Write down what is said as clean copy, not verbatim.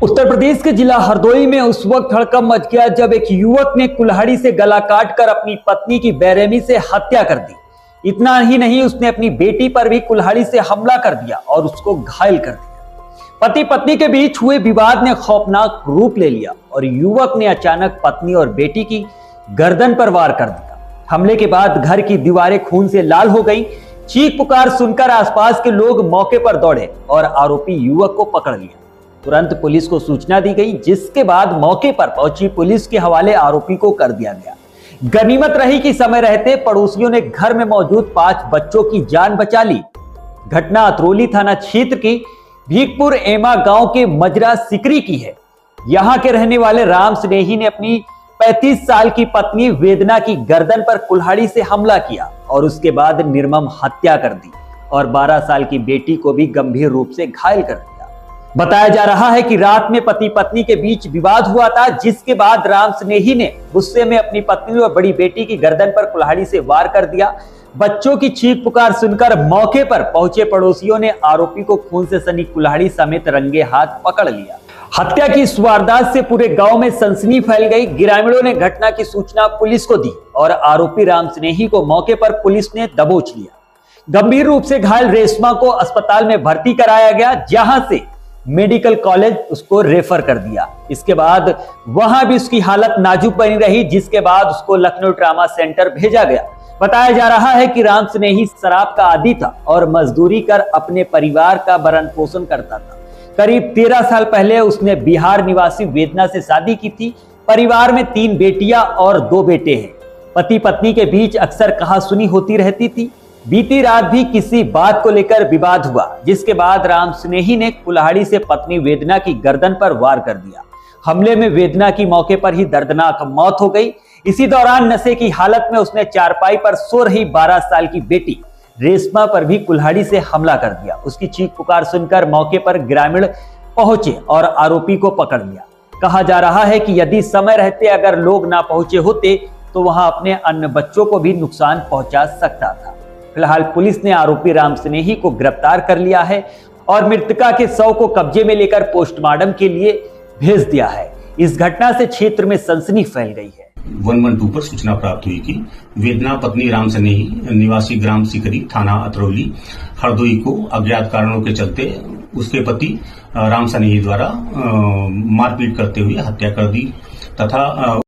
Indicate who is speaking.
Speaker 1: उत्तर प्रदेश के जिला हरदोई में उस वक्त हड़कंप मच गया जब एक युवक ने कुल्हाड़ी से गला काटकर अपनी पत्नी की बेरहमी से हत्या कर दी। इतना ही नहीं, उसने अपनी बेटी पर भी कुल्हाड़ी से हमला कर दिया और उसको घायल कर दिया। पति पत्नी के बीच हुए विवाद ने खौफनाक रूप ले लिया और युवक ने अचानक पत्नी और बेटी की गर्दन पर वार कर दिया। हमले के बाद घर की दीवारें खून से लाल हो गई। चीख पुकार सुनकर आसपास के लोग मौके पर दौड़े और आरोपी युवक को पकड़ लिया। तुरंत पुलिस को सूचना दी गई, जिसके बाद मौके पर पहुंची पुलिस के हवाले आरोपी को कर दिया गया। गनीमत रही कि समय रहते पड़ोसियों ने घर में मौजूद 5 बच्चों की जान बचा ली। घटना अतरौली थाना क्षेत्र की भीखपुर एमा गांव के मजरा सिकरी की है। यहां के रहने वाले राम स्नेही ने अपनी 35 साल की पत्नी वेदना की गर्दन पर कुल्हाड़ी से हमला किया और उसके बाद निर्मम हत्या कर दी और 12 साल की बेटी को भी गंभीर रूप से घायल कर दिया। बताया जा रहा है कि रात में पति पत्नी के बीच विवाद हुआ था, जिसके बाद राम स्नेही ने गुस्से में अपनी पत्नी और बड़ी बेटी की गर्दन पर कुल्हाड़ी से वार कर दिया। बच्चों की चीख पुकार सुनकर मौके पर पहुंचे पड़ोसियों ने आरोपी को खून से सनी कुल्हाड़ी समेत रंगे हाथ पकड़ लिया। हत्या की इस वारदात से पूरे गांव में सनसनी फैल गई। ग्रामीणों ने घटना की सूचना पुलिस को दी और आरोपी राम स्नेही को मौके पर पुलिस ने दबोच लिया। गंभीर रूप से घायल रेशमा को अस्पताल में भर्ती कराया गया, जहां से मेडिकल कॉलेज उसको रेफर कर दिया। इसके बाद वहां भी उसकी हालत नाजुक बनी रही, जिसके बाद उसको लखनऊ ट्रामा सेंटर भेजा गया। बताया जा रहा है कि राम स्नेही शराब का आदी था और मजदूरी कर अपने परिवार का भरण पोषण करता था। करीब 13 साल पहले उसने बिहार निवासी वेदना से शादी की थी। परिवार में 3 बेटियां और 2 बेटे हैं। पति पत्नी के बीच अक्सर कहासुनी होती रहती थी। बीती रात भी किसी बात को लेकर विवाद हुआ, जिसके बाद राम स्नेही ने कुल्हाड़ी से पत्नी वेदना की गर्दन पर वार कर दिया। हमले में वेदना की मौके पर ही दर्दनाक मौत हो गई। इसी दौरान नशे की हालत में उसने चारपाई पर सो रही 12 साल की बेटी रेशमा पर भी कुल्हाड़ी से हमला कर दिया। उसकी चीख पुकार सुनकर मौके पर ग्रामीण पहुंचे और आरोपी को पकड़ लिया। कहा जा रहा है कि यदि समय रहते अगर लोग ना पहुंचे होते तो वहां अपने अन्य बच्चों को भी नुकसान पहुंचा सकता था। फिलहाल पुलिस ने आरोपी राम स्नेही को गिरफ्तार कर लिया है और मृतका के शव को कब्जे में लेकर पोस्टमार्टम के लिए भेज दिया है। इस घटना से क्षेत्र में सनसनी फैल गई है।
Speaker 2: 112 पर सूचना प्राप्त हुई कि वेदना पत्नी राम स्नेही निवासी ग्राम सिकरी थाना अतरौली हरदोई को अज्ञात कारणों के चलते उसके पति राम स्नेही द्वारा मारपीट करते हुए हत्या कर दी तथा